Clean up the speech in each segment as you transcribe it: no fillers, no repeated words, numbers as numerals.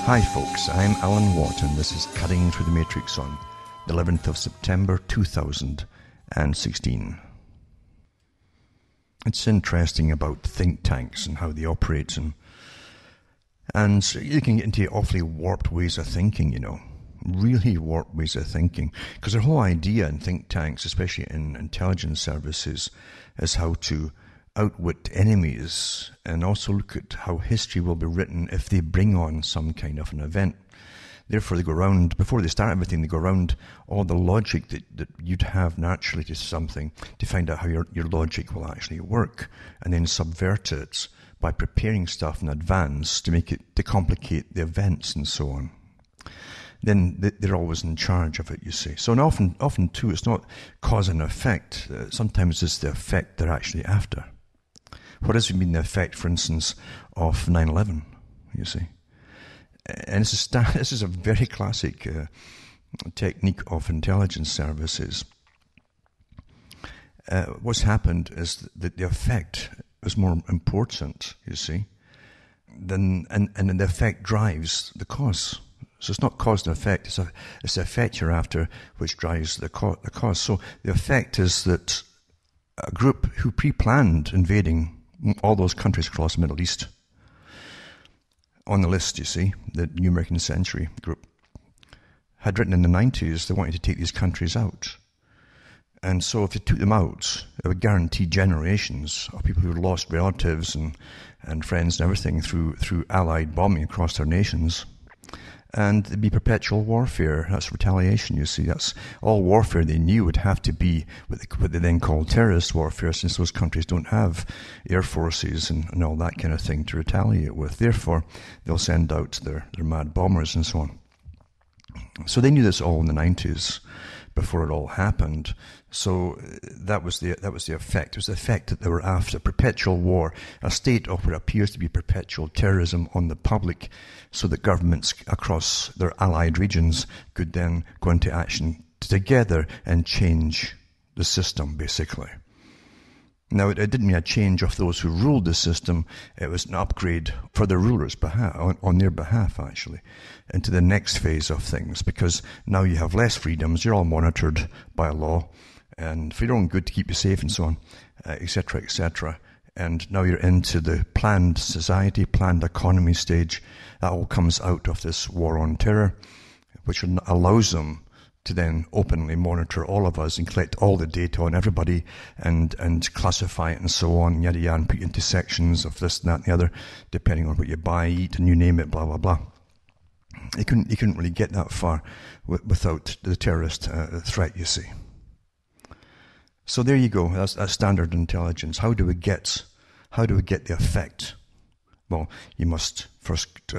Hi folks, I'm Alan Watt and this is Cutting Through the Matrix on the 11th of September 2016. It's interesting about think tanks and how they operate, and you can get into awfully warped ways of thinking, really warped ways of thinking, because their whole idea in think tanks, especially in intelligence services, is how to outwit enemies and also look at how history will be written if they bring on some kind of an event. Therefore, they go around, before they start everything, they go around all the logic that you'd have naturally to something to find out how your logic will actually work, and then subvert it by preparing stuff in advance to complicate the events and so on. Then they're always in charge of it, you see. So and often too, it's not cause and effect. Sometimes it's the effect they're actually after. What has been the effect, for instance, of 9/11, you see? And this is a very classic technique of intelligence services. What's happened is that the effect is more important, you see, and the effect drives the cause. So it's not cause and effect, it's the effect you're after which drives the cause. So the effect is that a group who pre-planned invading all those countries across the Middle East, on the list, you see, the New American Century group, had written in the 90s they wanted to take these countries out. And so if they took them out, it would guarantee generations of people who had lost relatives and friends and everything through Allied bombing across their nations. And there'd be perpetual warfare. That's retaliation, you see. That's all warfare they knew would have to be what they then call terrorist warfare, since those countries don't have air forces and all that kind of thing to retaliate with. Therefore, they'll send out their mad bombers and so on. So they knew this all in the 90s before it all happened. So that was the effect. It was the effect that they were after. Perpetual war, a state of what appears to be perpetual terrorism on the public, so that governments across their allied regions could then go into action together and change the system, basically. Now, it didn't mean a change of those who ruled the system. It was an upgrade for the rulers' behalf, on their behalf, actually, into the next phase of things, because now you have less freedoms. You're all monitored by law, and for your own good, to keep you safe and so on, etc., etc. And now you're into the planned society, planned economy stage. That all comes out of this war on terror, which allows them to then openly monitor all of us and collect all the data on everybody and classify it and so on, yada yada, and put you into sections of this and that and the other, depending on what you buy, eat, and you name it, blah, blah, blah. You couldn't really get that far without the terrorist threat, you see. So there you go. That's standard intelligence. How do we get the effect? Well, you must first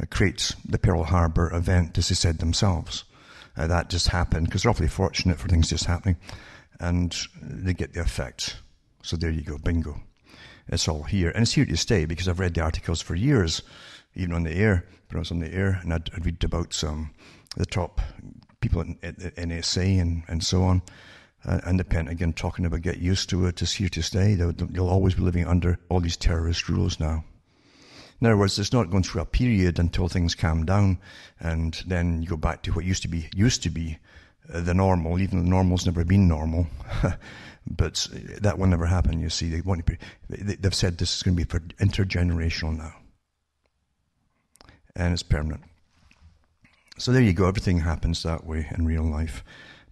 create the Pearl Harbor event, as they said themselves. That just happened because they're awfully fortunate for things just happening, and they get the effect. So there you go, bingo. It's all here, and it's here to stay, because I've read the articles for years, even on the air. When I was on the air, and I'd read about the top people at the NSA and so on, and the Pentagon talking about get used to it. It's here to stay. You'll always be living under all these terrorist rules now. In other words, it's not going through a period until things calm down, and then you go back to what used to be the normal. Even the normal's never been normal, but that will never happen. You see, they've said this is going to be for intergenerational now, and it's permanent. So there you go. Everything happens that way in real life,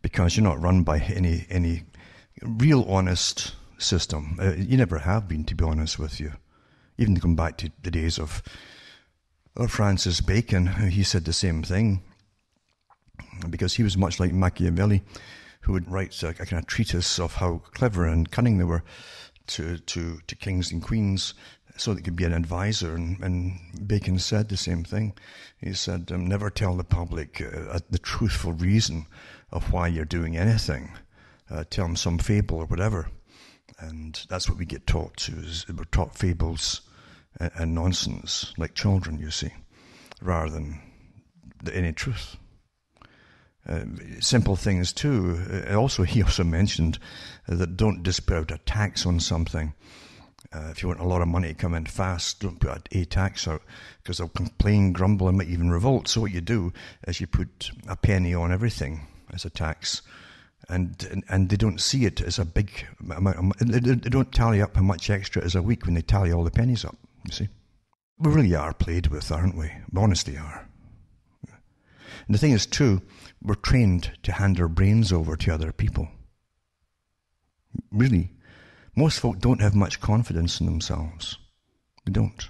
because you're not run by any real honest system. You never have been, to be honest with you. Even to come back to the days of Francis Bacon, he said the same thing, because he was much like Machiavelli, who would write a kind of treatise of how clever and cunning they were to kings and queens, so they could be an advisor. And Bacon said the same thing. He said, never tell the public the truthful reason of why you're doing anything. Tell them some fable or whatever. And that's what we get taught to. We're taught fables and nonsense like children, you see, rather than any truth. Simple things too. He also mentioned that don't disparage attacks on something If you want a lot of money to come in fast, don't put a tax out, because they'll complain, grumble, and might even revolt. So what you do is you put a penny on everything as a tax, and they don't see it as a big amount. They don't tally up how much extra it is a week when they tally all the pennies up, you see. We really are played with, aren't we? We honestly are. And the thing is, too, we're trained to hand our brains over to other people. Really. Most folk don't have much confidence in themselves. They don't.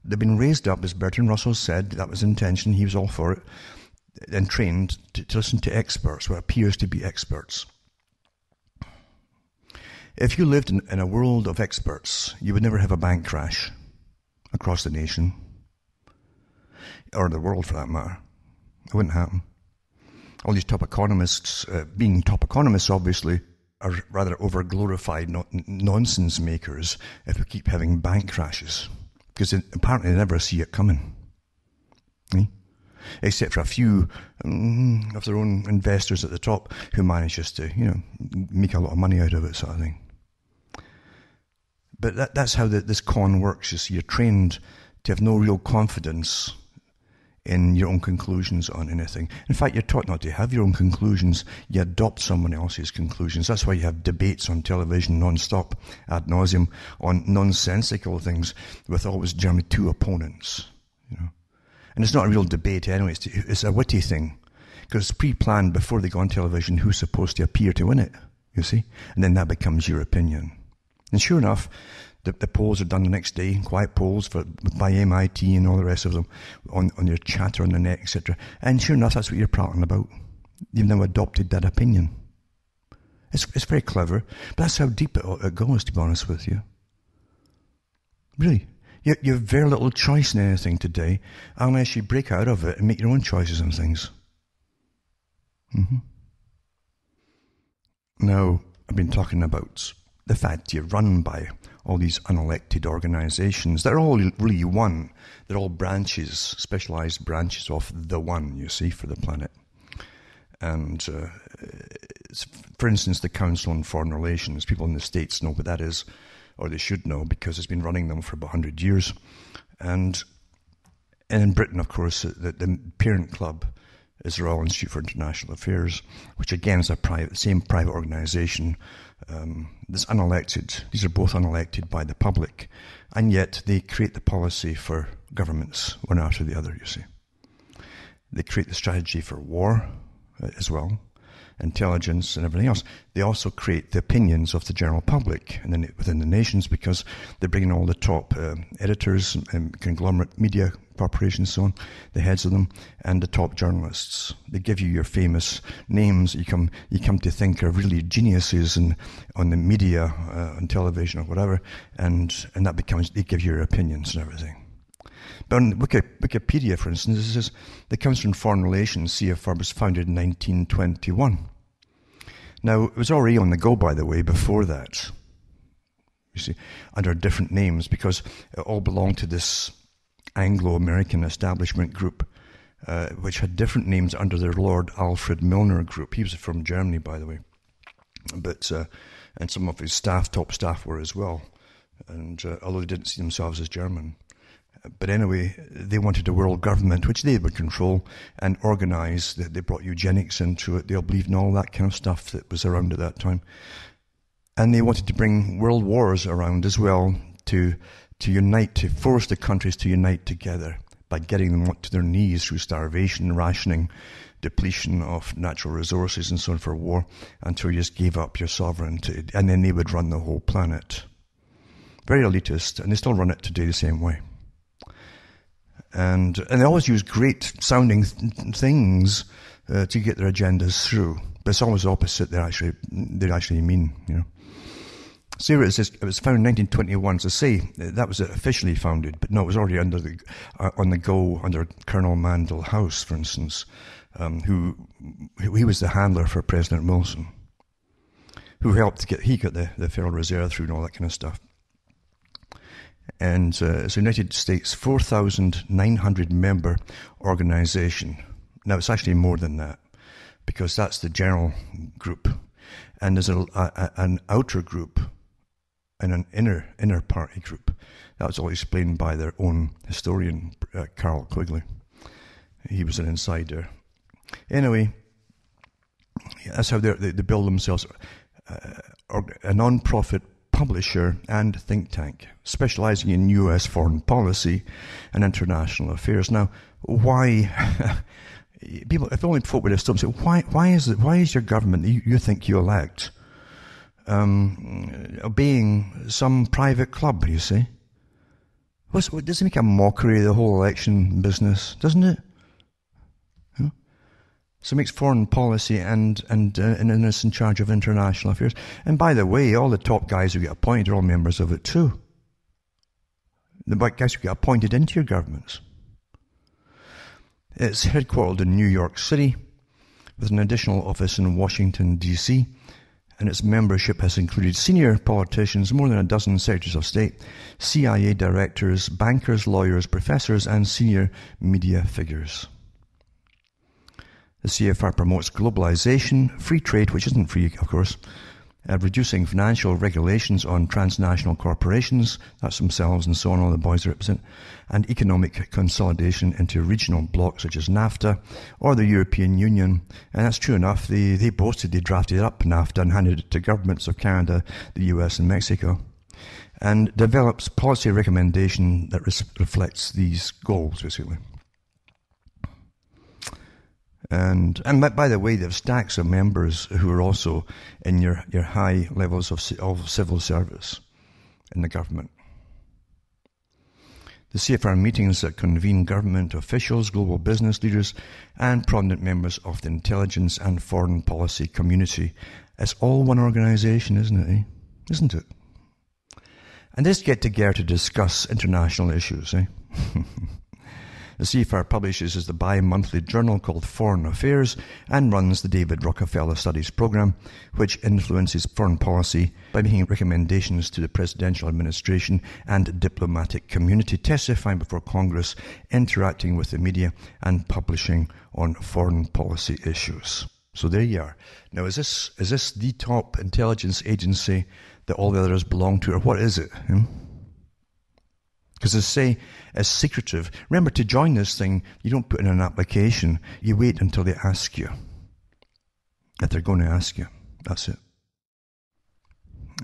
They've been raised up, as Bertrand Russell said, that was intention, he was all for it, and trained to listen to experts, what appears to be experts. If you lived in a world of experts, you would never have a bank crash across the nation, or the world for that matter. It wouldn't happen. All these top economists, being top economists obviously, are rather over-glorified nonsense makers if we keep having bank crashes, because apparently they never see it coming. Except for a few of their own investors at the top who manage just to, make a lot of money out of it, sort of thing. But that's how this con works. You see, you're trained to have no real confidence in your own conclusions on anything. In fact, you're taught not to have your own conclusions. You adopt someone else's conclusions. That's why you have debates on television non-stop, ad nauseum, on nonsensical things with always generally two opponents. And it's not a real debate anyway. It's a witty thing, because it's pre-planned before they go on television who's supposed to appear to win it, you see? And then that becomes your opinion. And sure enough, the polls are done the next day, quiet polls by MIT and all the rest of them, on your chatter on the net, etc. And sure enough, that's what you're prattling about. You've now adopted that opinion. It's very clever, but that's how deep it goes, to be honest with you. Really. You have very little choice in anything today, unless you break out of it and make your own choices on things. Now, I've been talking about the fact you're run by all these unelected organizations. They're all really one. They're all branches, specialized branches of the one, you see, for the planet. And, for instance, the Council on Foreign Relations, people in the States know what that is, or they should know, because it's been running them for about 100 years. And in Britain, of course, the parent club is the Royal Institute for International Affairs, which again is same private organization. This unelected, these are both unelected by the public, and yet they create the policy for governments one after the other, you see. They create the strategy for war as well, intelligence and everything else. They also create the opinions of the general public and then within the nations, because they bring in all the top editors and conglomerate media corporations, so on, the heads of them, and the top journalists. They give you your famous names you come to think are really geniuses on the media, on television or whatever, and that becomes, they give you your opinions and everything. But on Wikipedia, for instance, it says the Council on Foreign Relations, CFR, was founded in 1921. Now, it was already on the go, by the way, before that, you see, under different names, because it all belonged to this Anglo-American establishment group, which had different names under their Lord Alfred Milner group. He was from Germany, by the way. But and some of his top staff were as well, and although they didn't see themselves as German. But anyway, they wanted a world government, which they would control and organize. They brought eugenics into it. They all believed in all that kind of stuff that was around at that time. And they wanted to bring world wars around as well, to unite, to force the countries to unite together by getting them to their knees through starvation, rationing, depletion of natural resources and so on for war, until you just gave up your sovereignty. And then they would run the whole planet. Very elitist, and they still run it today the same way. And they always use great sounding things to get their agendas through, but it's always the opposite they actually mean, you know. See what it says, it was founded in 1921, so say that was officially founded, but no, it was already on the go under Colonel Mandell House, for instance, who he was the handler for President Wilson, who helped got the Federal Reserve through and all that kind of stuff. And it's a United States 4,900 member organization. Now it's actually more than that, because that's the general group. And there's an outer group, in an inner party group. That was all explained by their own historian, Carl Quigley. He was an insider. Anyway, that's how they build themselves. A non-profit publisher and think tank, specializing in U.S. foreign policy and international affairs. Now, why? People, if only folk would have stopped and said, why is your government that you think you elect obeying some private club? You see, does it make a mockery of the whole election business? Doesn't it? So it makes foreign policy and it's in charge of international affairs. And by the way, all the top guys who get appointed are all members of it too. The guys who get appointed into your governments. It's headquartered in New York City with an additional office in Washington, D.C., and its membership has included senior politicians, more than a dozen secretaries of state, CIA directors, bankers, lawyers, professors, and senior media figures. The CFR promotes globalization, free trade, which isn't free, of course, reducing financial regulations on transnational corporations, that's themselves and so on, all the boys represent, and economic consolidation into regional blocs such as NAFTA or the European Union. And that's true enough. They boasted they drafted up NAFTA and handed it to governments of Canada, the US and Mexico, and develops policy recommendation that reflects these goals, basically. And by the way, they have stacks of members who are also in your high levels of civil service in the government. The CFR meetings that convene government officials, global business leaders, and prominent members of the intelligence and foreign policy community. It's all one organization, isn't it? Isn't it? And they get together to discuss international issues, The CFR publishes the bi-monthly journal called Foreign Affairs and runs the David Rockefeller Studies Program, which influences foreign policy by making recommendations to the presidential administration and diplomatic community, testifying before Congress, interacting with the media, and publishing on foreign policy issues. So there you are. Now, is this the top intelligence agency that all the others belong to, or what is it? Because they say it's secretive. Remember, to join this thing, you don't put in an application. You wait until they ask you. If they're going to ask you. That's it.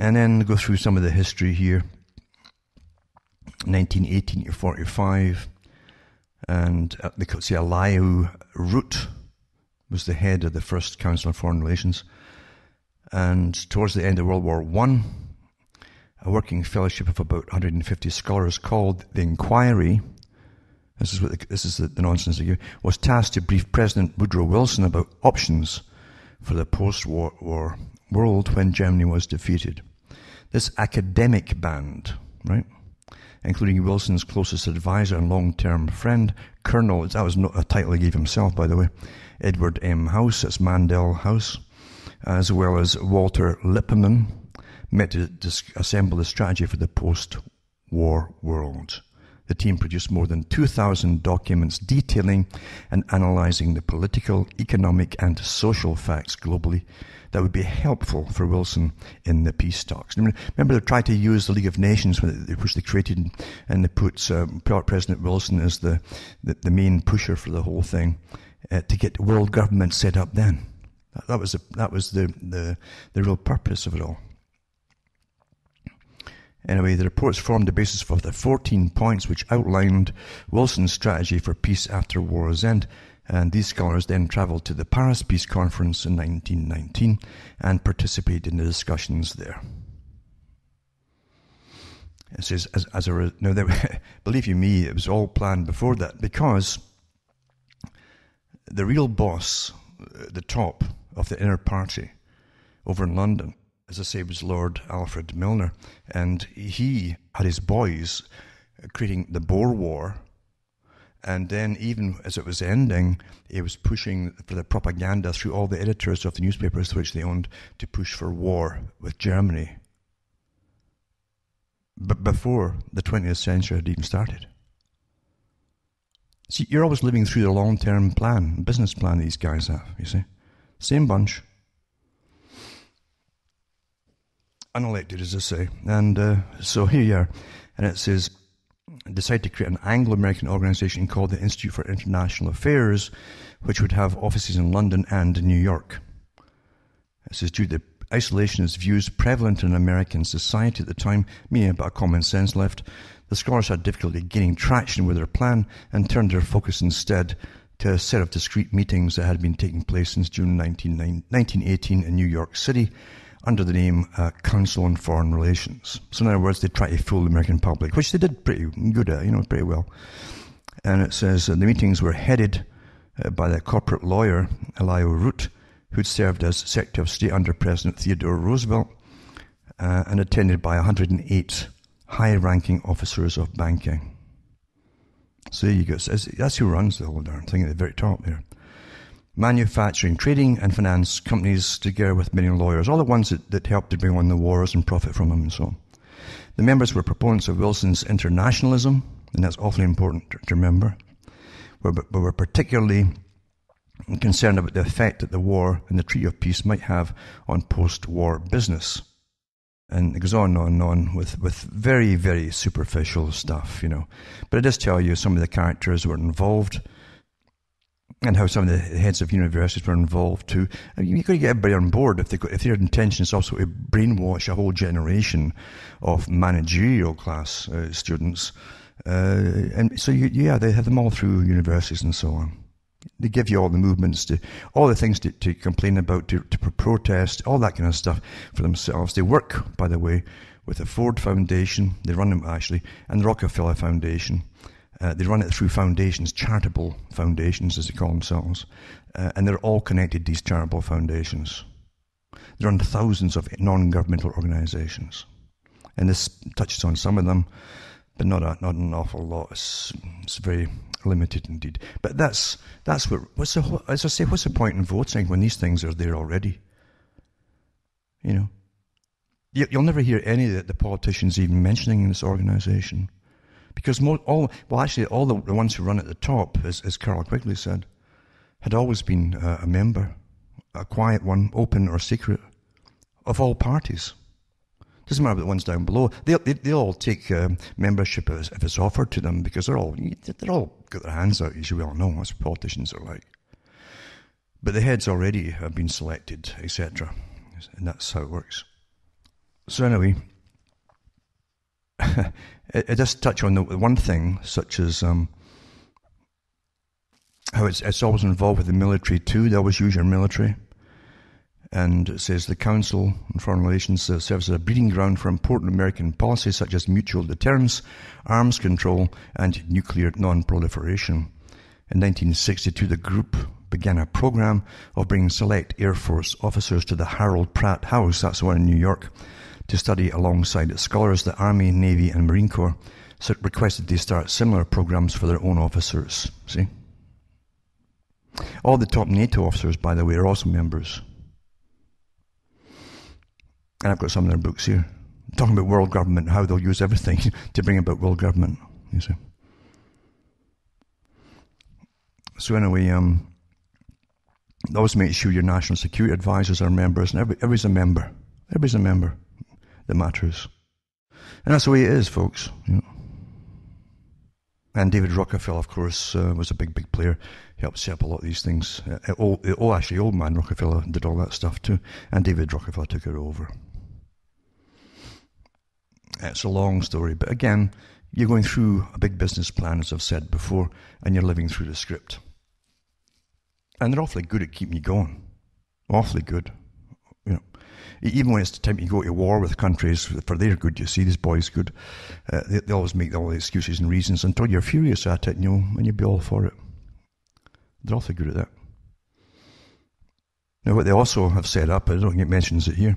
And then go through some of the history here. 1918 to 45. And they could say Elihu Root was the head of the first Council on Foreign Relations. And towards the end of World War I, a working fellowship of about 150 scholars called the Inquiry, this is the nonsense again, was tasked to brief President Woodrow Wilson about options for the post-war world when Germany was defeated. This academic band, right, including Wilson's closest advisor and long-term friend, Colonel, that was not a title he gave himself, by the way, Edward M. House, that's Mandel House, as well as Walter Lippmann, met to assemble a strategy for the post-war world. The team produced more than 2,000 documents detailing and analysing the political, economic and social facts globally that would be helpful for Wilson in the peace talks. Remember, they tried to use the League of Nations, which they created, and they put President Wilson as the main pusher for the whole thing to get world government set up then. That was the real purpose of it all. Anyway, the reports formed the basis for the 14 points which outlined Wilson's strategy for peace after war's end. And these scholars then travelled to the Paris Peace Conference in 1919 and participated in the discussions there. It says, believe you me, it was all planned before that, because the real boss, the top of the inner party over in London, as I say, was Lord Alfred Milner, and he had his boys creating the Boer War, and then even as it was ending, he was pushing for the propaganda through all the editors of the newspapers which they owned to push for war with Germany. But before the 20th century had even started. See, you're always living through the long-term plan, business plan these guys have, you see. Same bunch. unelected, as I say. And so here you are. And it says, decided to create an Anglo-American organisation called the Institute for International Affairs, which would have offices in London and New York. It says, due to the isolationist views prevalent in American society at the time, meaning about common sense left, the scholars had difficulty gaining traction with their plan and turned their focus instead to a set of discrete meetings that had been taking place since June 1918 in New York City under the name Council on Foreign Relations. So in other words, they tried to fool the American public, which they did pretty good at, pretty well. And it says the meetings were headed by the corporate lawyer, Elihu Root, who'd served as Secretary of State under President Theodore Roosevelt, and attended by 108 high-ranking officers of banking. So there you go. That's who runs the whole darn thing at the very top there. Manufacturing, trading, and finance companies, together with many lawyers, all the ones that helped to bring on the wars and profit from them and so on. The members were proponents of Wilson's internationalism, and that's awfully important to remember, but were particularly concerned about the effect that the war and the Treaty of Peace might have on post-war business. And it goes on and on with very, very superficial stuff, But it does tell you some of the characters were involved and how some of the heads of universities were involved too. You've got to get everybody on board if their intention is also to brainwash a whole generation of managerial class students. And so, they have them all through universities and so on. They give you all the movements, all the things to complain about, to protest, all that kind of stuff for themselves. They work, by the way, with the Ford Foundation. They run them, actually, and the Rockefeller Foundation. They run it through foundations, charitable foundations, as they call themselves. And they're all connected, these charitable foundations. They run thousands of non-governmental organizations. And this touches on some of them, but not an awful lot. It's very limited indeed. But that's what's the point in voting when these things are there already? You'll never hear any of the politicians even mentioning this organization, because all the ones who run at the top, as Carroll Quigley said, had always been a member, a quiet one, open or secret, of all parties. Doesn't matter about the ones down below. They'll all take membership if it's offered to them, because they're all got their hands out, as you well know. That's what politicians are like. But the heads already have been selected, etc. And that's how it works. So anyway, it does touch on the one thing, such as how it's always involved with the military too. They always use your military. And it says the Council on Foreign Relations serves as a breeding ground for important American policies such as mutual deterrence, arms control, and nuclear non-proliferation. In 1962, the group began a program of bringing select Air Force officers to the Harold Pratt House, that's the one in New York, to study alongside its scholars. The Army, Navy, and Marine Corps requested they start similar programs for their own officers. See? All the top NATO officers, by the way, are also members. And I've got some of their books here, talking about world government, how they'll use everything to bring about world government, you see. So anyway, always make sure your national security advisors are members, and everybody's a member. Everybody's a member that matters. And that's the way it is, folks. And David Rockefeller, of course, was a big player. He helped set up a lot of these things. Actually, old man Rockefeller did all that stuff too, and David Rockefeller took it over. It's a long story, but again, you're going through a big business plan, as I've said before, and you're living through the script. And they're awfully good at keeping you going. Awfully good. Even when it's time to go to war with countries, for their good, you see, these boys good, they always make all the excuses and reasons until you're furious at it, and you'll be all for it. They're awfully good at that. Now, what they also have set up, I don't think it mentions it here,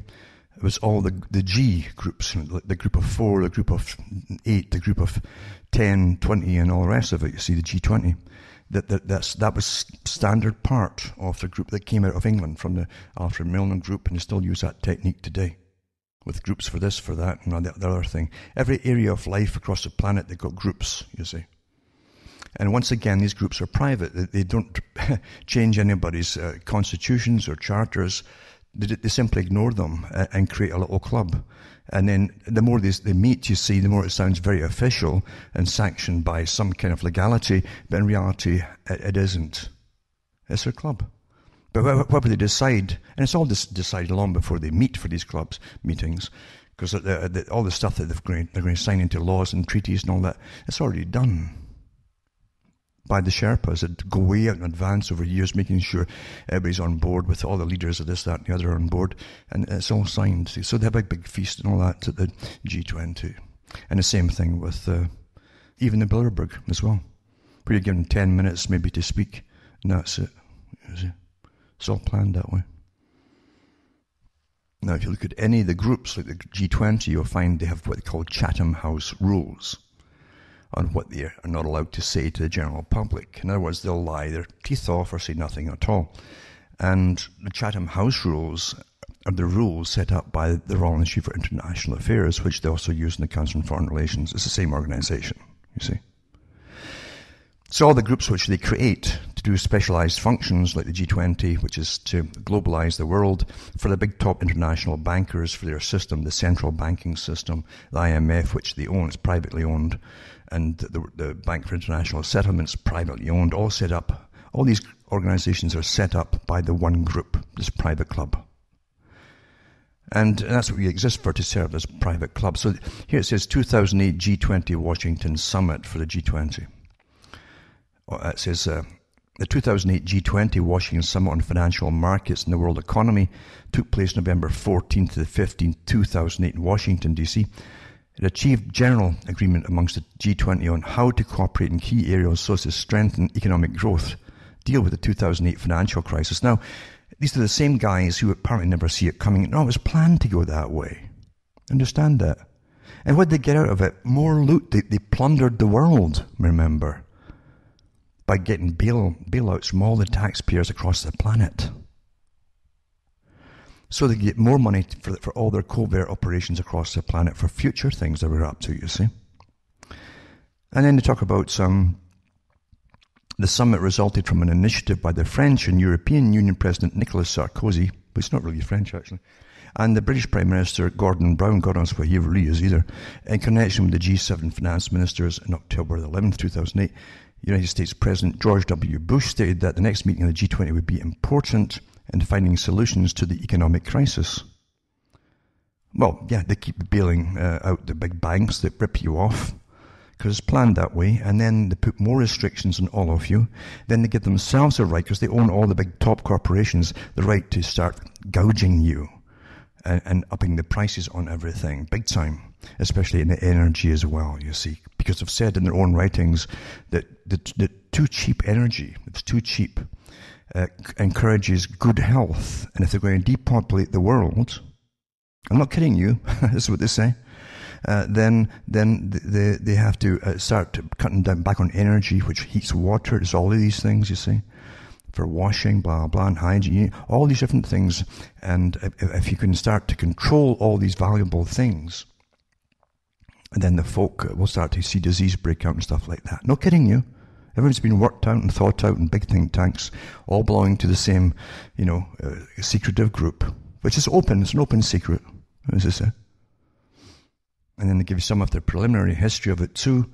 it was all the G groups, the group of 4, the group of 8, the group of 10, 20, and all the rest of it. You see, the G20. That was standard part of the group that came out of England from the Alfred Milner group, and they still use that technique today, with groups for this, for that, and the other thing. Every area of life across the planet, they've got groups, you see. And once again, these groups are private. They don't change anybody's constitutions or charters They simply ignore them and create a little club. And then the more they meet, you see, the more it sounds very official and sanctioned by some kind of legality, but in reality, it isn't. It's their club. But whatever they decide, and it's all decided long before they meet for these clubs meetings, because all the stuff that they're going to sign into laws and treaties and all that, it's already done by the Sherpas that go way out in advance over years, making sure everybody's on board with all the leaders of this, that, and the other on board, and it's all signed. So they have a big feast and all that at the G20. And the same thing with even the Bilderberg as well, where you're given 10 minutes maybe to speak, and that's it. It's all planned that way. Now, if you look at any of the groups like the G20, you'll find they have what they call Chatham House rules on what they are not allowed to say to the general public. In other words, they'll lie their teeth off or say nothing at all. And the Chatham House rules are the rules set up by the Royal Institute for International Affairs, which they also use in the Council on Foreign Relations. It's the same organization, you see. So all the groups which they create to do specialized functions like the G20, which is to globalize the world, for the big top international bankers, for their system, the central banking system, the IMF, which they own, it's privately owned, and the Bank for International Settlements, privately owned, all set up. All these organizations are set up by the one group, this private club. And that's what we exist for, to serve as private club. So here it says 2008 G20 Washington Summit for the G20. It says the 2008 G20 Washington Summit on Financial Markets and the World Economy took place November 14th to the 15th, 2008 in Washington, D.C. It achieved general agreement amongst the G20 on how to cooperate in key areas so as to strengthen economic growth, deal with the 2008 financial crisis. Now, these are the same guys who apparently never see it coming. No, it was planned to go that way. Understand that? And what did they get out of it? More loot. They plundered the world, remember, by getting bailouts from all the taxpayers across the planet. So they get more money for all their covert operations across the planet for future things that we're up to, you see. And then they talk about the summit resulted from an initiative by the French and European Union President Nicolas Sarkozy, but it's not really French actually, and the British Prime Minister Gordon Brown, God knows what he really is either, in connection with the G7 finance ministers in October 11th, 2008. United States President George W. Bush stated that the next meeting of the G20 would be important in finding solutions to the economic crisis. Well, yeah, they keep bailing out the big banks that rip you off, because it's planned that way, and then they put more restrictions on all of you. Then they give themselves a right, because they own all the big top corporations, the right to start gouging you and upping the prices on everything, big time, especially in the energy as well, you see, because they've said in their own writings that the too cheap energy, it's too cheap, encourages good health, and if they're going to depopulate the world, I'm not kidding you, this is what they say, then they have to start cutting down back on energy, which heats water. It's all of these things, you see, for washing, blah, blah, and hygiene, all these different things. And if you can start to control all these valuable things, then the folk will start to see disease break out and stuff like that. No kidding you. Everything's been worked out and thought out in big think tanks, all belonging to the same, secretive group, which is open. It's an open secret, as I say. And then they give you some of the preliminary history of it too,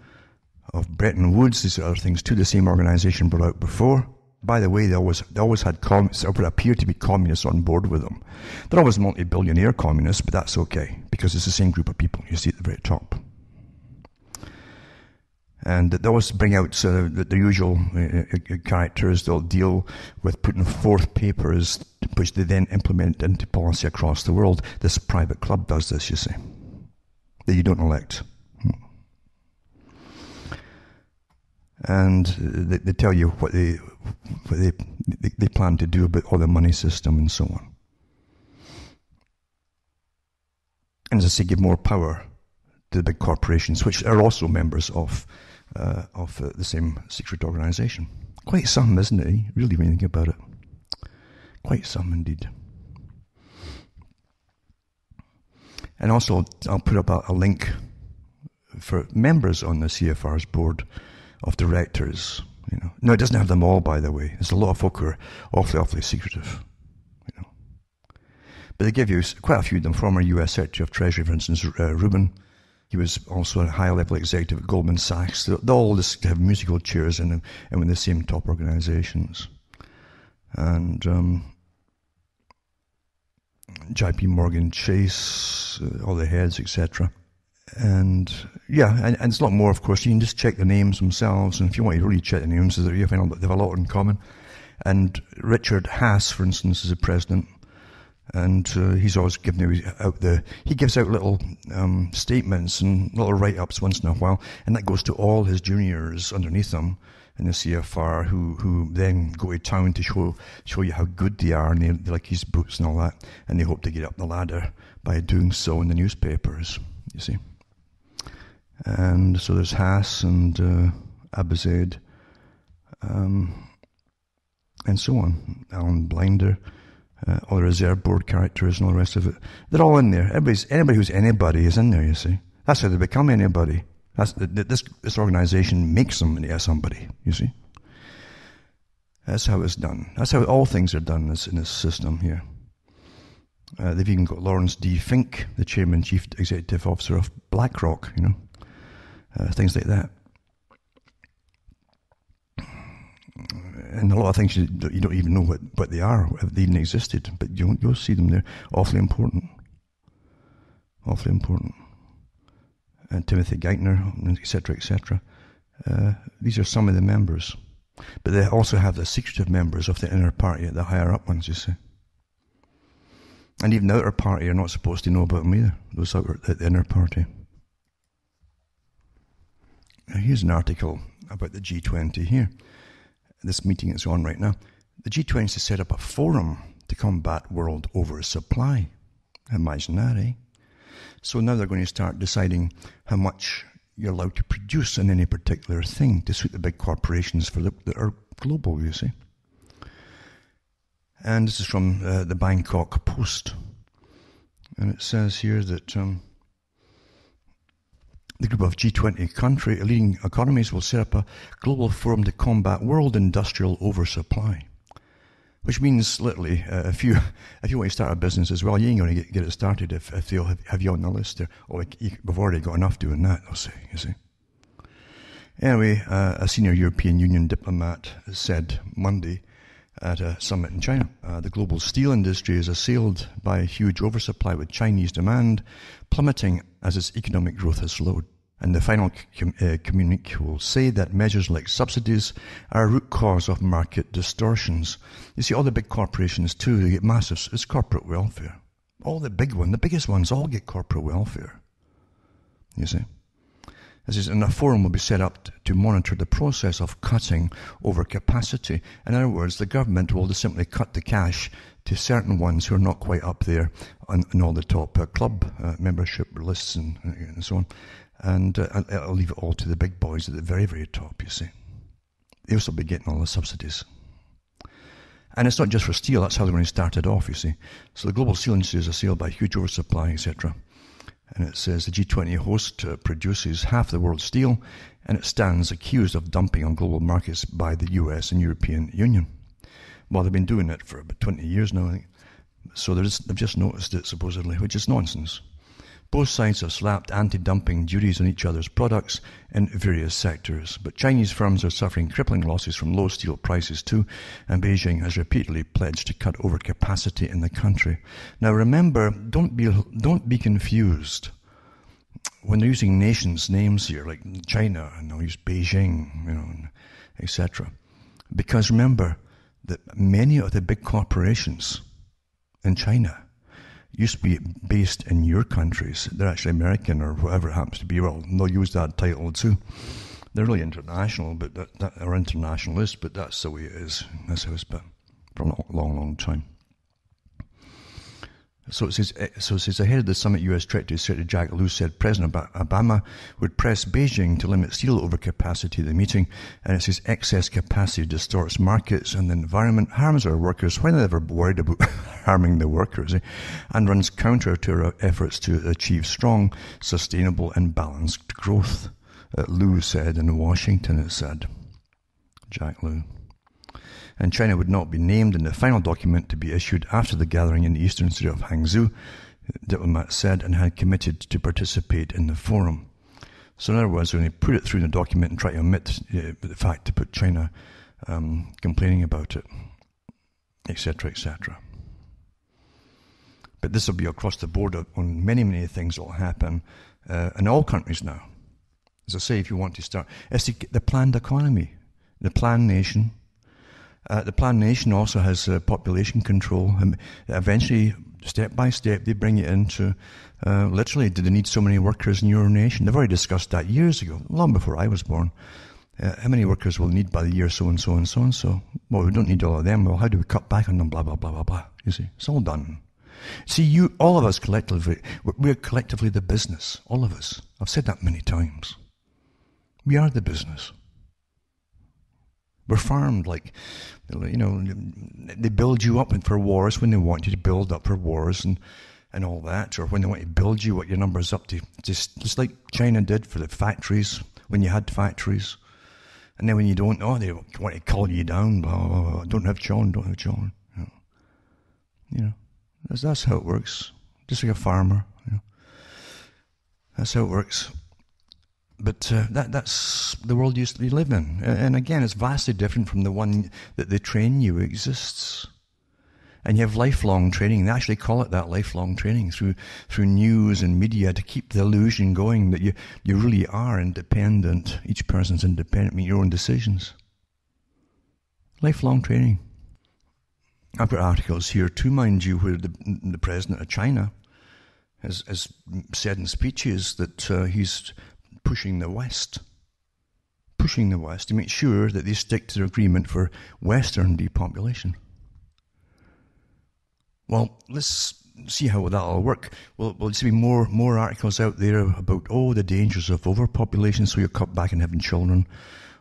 of Bretton Woods, these other things too, the same organization brought out before. By the way, they always had communists, or would appear to be communists on board with them. They're always multi-billionaire communists, but that's okay, because it's the same group of people you see at the very top. And they always bring out the usual characters. They'll deal with putting forth papers, which they then implement into policy across the world. This private club does this, you see, that you don't elect. And they tell you what they plan to do about all the money system and so on. And as I say, give more power to the big corporations, which are also members of the same secret organization. Quite some, isn't it? Really, when you think about it. Quite some indeed. And also, I'll put up a link for members on the CFR's board of directors. No, it doesn't have them all, by the way. There's a lot of folk who are awfully secretive. But they give you quite a few of them. Former US Secretary of Treasury, for instance, Rubin. He was also a high-level executive at Goldman Sachs. They all just have musical chairs in them and with the same top organizations. And JP Morgan Chase, all the heads, etc. And yeah, and it's a lot more, of course. You can just check the names themselves, and if you want to really check the names, you find out they have a lot in common. And Richard Haas, for instance, is the president, and he's always he gives out little statements and little write-ups once in a while, and that goes to all his juniors underneath him in the CFR, who then go to town to show you how good they are, and they like his boots and all that, and they hope to get up the ladder by doing so in the newspapers, you see. And so there's Haas and Abizaid, and so on, Alan Blinder, all the reserve board characters and all the rest of it. They're all in there. Anybody who's anybody is in there, you see. That's how they become anybody. This organization makes them into somebody, you see. That's how it's done. That's how all things are done in this system here. They've even got Lawrence D. Fink, the chairman, chief executive officer of BlackRock, things like that. And a lot of things you don't even know what they are, if they even existed, but you'll see them there. Awfully important. Awfully important. And Timothy Geithner, etc., etc. These are some of the members. But they also have the secretive members of the inner party, the higher up ones, you see. And even the outer party are not supposed to know about them either, those out at the inner party. Now here's an article about the G20 here. This meeting is on right now. The G20 has set up a forum to combat world oversupply. Imagine that, eh? So now they're going to start deciding how much you're allowed to produce in any particular thing to suit the big corporations that are global, you see. And this is from the Bangkok Post. And it says here that the group of G20 leading economies will set up a global forum to combat world industrial oversupply. Which means, literally, if you want to start a business as well, you ain't going to get it started if they'll have you on the list there. Or we've already got enough doing that, they'll say, you see. Anyway, a senior European Union diplomat said Monday at a summit in China, the global steel industry is assailed by a huge oversupply, with Chinese demand plummeting as its economic growth has slowed. And the final communique will say that measures like subsidies are a root cause of market distortions. You see, all the big corporations too, they get massive, it's corporate welfare. All the biggest ones all get corporate welfare. You see. And a forum will be set up to monitor the process of cutting overcapacity. In other words, the government will just simply cut the cash to certain ones who are not quite up there on all the top club membership lists and so on. And I'll leave it all to the big boys at the very, very top, you see. They'll still be getting all the subsidies. And it's not just for steel, that's how they're going to start it off, you see. So the global steel industry is assailed by huge oversupply, etc. And it says the G20 host produces half the world's steel, and it stands accused of dumping on global markets by the US and European Union. Well, they've been doing it for about 20 years now, I think. So they've just noticed it, supposedly, which is nonsense. Both sides have slapped anti-dumping duties on each other's products in various sectors, but Chinese firms are suffering crippling losses from low steel prices too, and Beijing has repeatedly pledged to cut overcapacity in the country. Now remember, don't be confused. When they're using nations' names here, like China, and they'll use Beijing, etc. Because remember that many of the big corporations in China used to be based in your countries. They're actually American or whatever it happens to be. Well, they'll use that title too. They're really international, or internationalist, but that's the way it is. That's how it's been for a long, long time. So it says ahead of the summit, U.S. Treasury Secretary Jack Lew said President Obama would press Beijing to limit steel overcapacity at the meeting, and it says excess capacity distorts markets and the environment, harms our workers. Why are they ever worried about harming the workers? And runs counter to our efforts to achieve strong, sustainable and balanced growth. Lew said in Washington, it said. Jack Lew. and China would not be named in the final document to be issued after the gathering in the eastern city of Hangzhou, diplomats said, and had committed to participate in the forum. So in other words, when they put it through the document and try to omit the fact to put China complaining about it, etc., etc. But this will be across the board on many, many things that will happen in all countries now. As I say, if you want to start, it's the planned economy, the planned nation. The planned nation also has population control. And eventually, step by step, they bring it into, literally, do they need so many workers in your nation? They've already discussed that years ago, long before I was born. How many workers will need by the year so and so and so and so? Well, we don't need all of them. Well, how do we cut back on them? Blah, blah, blah, blah, blah. You see, it's all done. See, all of us collectively, we're collectively the business. All of us. I've said that many times. We are the business. We're farmed like, they build you up for wars when they want you to build up for wars and all that, or when they want to build you what your number's up to, just like China did for the factories, when you had factories. And then when you don't, they want to cull you down, blah, blah, blah. Don't have children. That's how it works. Just like a farmer, That's how it works. But that's the world we live in. And again, it's vastly different from the one that they train you exists. And you have lifelong training. They actually call it that, lifelong training, through news and media, to keep the illusion going that you really are independent. Each person's independent, make your own decisions. Lifelong training. I've got articles here too, mind you, where the president of China has said in speeches that he's pushing the West to make sure that they stick to their agreement for Western depopulation. Well, let's see how that'll work. Will see more articles out there about the dangers of overpopulation, so you're cut back on having children,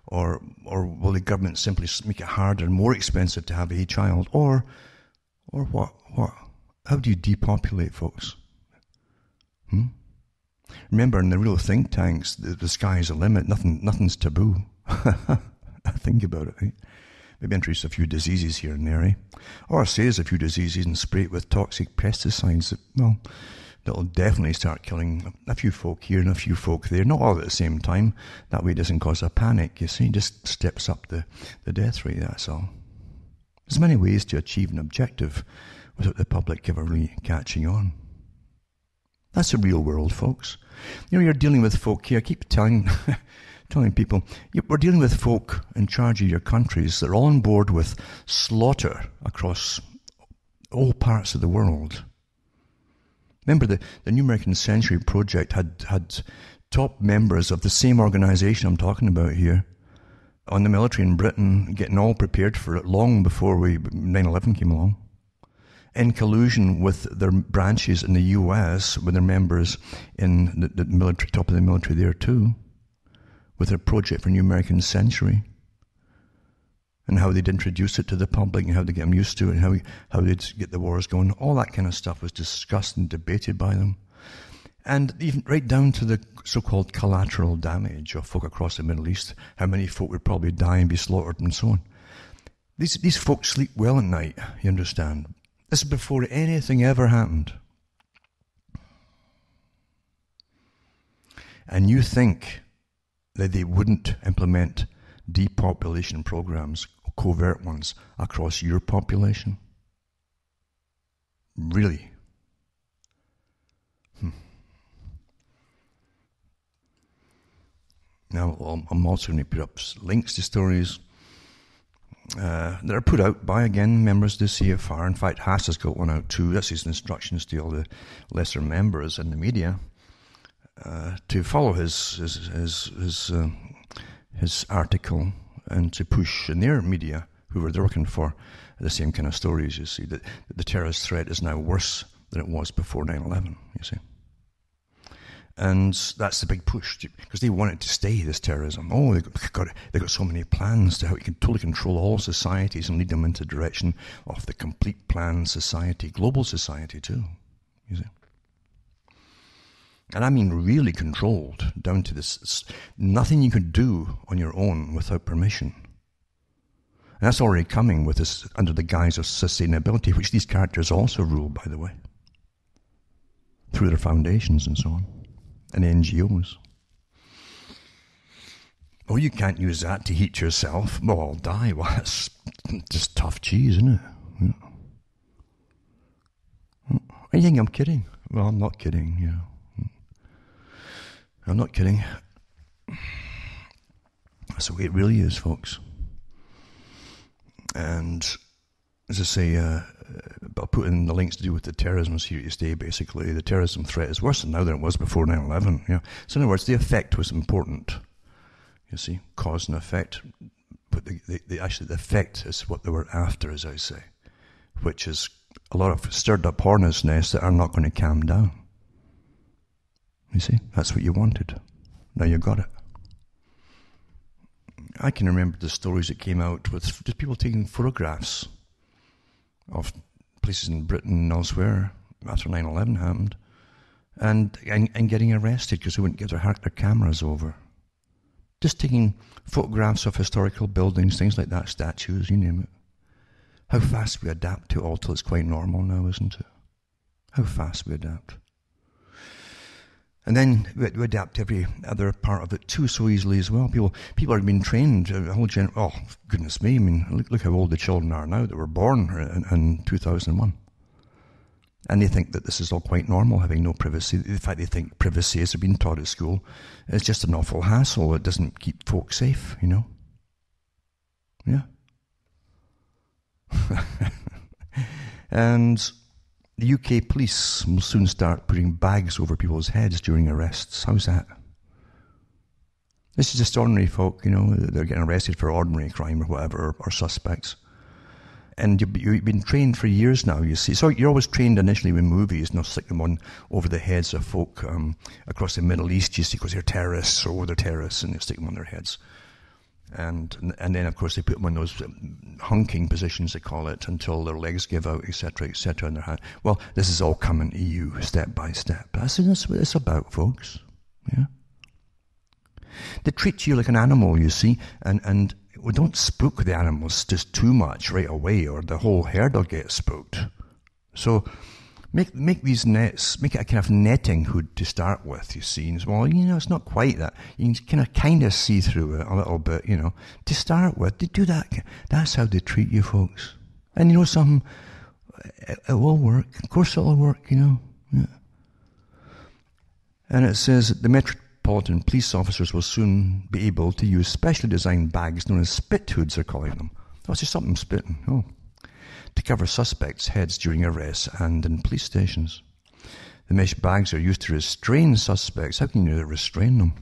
or will the government simply make it harder and more expensive to have a child, or what? How do you depopulate, folks? Remember, in the real think tanks, the sky's the limit. Nothing's taboo. Think about it, right? Maybe introduce a few diseases here and there, eh? Or say there's a few diseases and spray it with toxic pesticides that'll definitely start killing a few folk here and a few folk there. Not all at the same time. That way it doesn't cause a panic, you see. It just steps up the death rate, that's all. There's many ways to achieve an objective without the public ever really catching on. That's the real world, folks. You're dealing with folk here. I keep telling people, we're dealing with folk in charge of your countries that are all on board with slaughter across all parts of the world. Remember, the New American Century Project had top members of the same organization I'm talking about here on the military in Britain, getting all prepared for it long before 9/11 came along, in collusion with their branches in the US, with their members in the military, top of the military there too, with their project for New American Century, and how they'd introduce it to the public and how to get them used to it and how they'd get the wars going. All that kind of stuff was discussed and debated by them. And even right down to the so-called collateral damage of folk across the Middle East, how many folk would probably die and be slaughtered and so on. These folks sleep well at night, you understand. This is before anything ever happened. And you think that they wouldn't implement depopulation programs, covert ones, across your population? Really? Now, I'm also going to put up links to stories that are put out by, again, members of the CFR. In fact, Haas has got one out too. That's his instructions to all the lesser members in the media to follow his article and to push in their media, whoever they're working for, the same kind of stories. You see, that the terrorist threat is now worse than it was before 9/11. You see. And that's the big push, because they want it to stay, this terrorism. They've got so many plans to how you can totally control all societies and lead them into the direction of the complete planned society, global society too, you see. And I mean really controlled, down to this, nothing you could do on your own without permission. And that's already coming with this under the guise of sustainability, which these characters also rule, by the way, through their foundations and so on, and NGOs. Oh, you can't use that to heat yourself. Well, I'll die. Well, that's just tough cheese, isn't it? Yeah. You think I'm kidding? Well, I'm not kidding, you know. I'm not kidding. That's the way it really is, folks. And as I say, I'll put in the links to do with the terrorism here today. Basically, the terrorism threat is worse now than it was before 9/11. Yeah. So in other words, the effect was important. You see, cause and effect. But actually the effect is what they were after, as I say, which is a lot of stirred up hornets' nests that are not going to calm down. You see, that's what you wanted. Now you got it. I can remember the stories that came out with just people taking photographs of places in Britain and elsewhere after 9/11 happened, and getting arrested because they wouldn't get their cameras over. Just taking photographs of historical buildings, things like that, statues, you name it. How fast we adapt to it all till it's quite normal now, isn't it? How fast we adapt. And then we adapt every other part of it too so easily as well. People are being trained, oh, goodness me, I mean, look how old the children are now that were born in 2001. And they think that this is all quite normal, having no privacy. In fact, they think privacy, as they've been taught at school, is just an awful hassle. It doesn't keep folks safe, you know. Yeah. And the UK police will soon start putting bags over people's heads during arrests. How's that? This is just ordinary folk, you know. They're getting arrested for ordinary crime or whatever, or suspects. And you've been trained for years now, you see. So you're always trained initially with movies, and they'll stick them on over the heads of folk across the Middle East, you see, because they're terrorists, or they're terrorists, and they stick them on their heads. And then, of course, they put them in those hunking positions, they call it, until their legs give out, etc., in their hand. Well, this is all coming EU, step by step. That's what it's about, folks. Yeah. They treat you like an animal, you see, and we don't spook the animals just too much right away, or the whole herd will get spooked. So make these nets, make it a kind of netting hood to start with, you see. And well, you know, it's not quite that. You can kind of see through it a little bit, you know. To start with, they do that. That's how they treat you, folks. And you know something? It will work. Of course it'll work, you know. Yeah. And it says the Metropolitan Police officers will soon be able to use specially designed bags known as spit hoods, they're calling them. Oh, it's just something spitting. Oh. To cover suspects' heads during arrests and in police stations. The mesh bags are used to restrain suspects. How can you restrain them?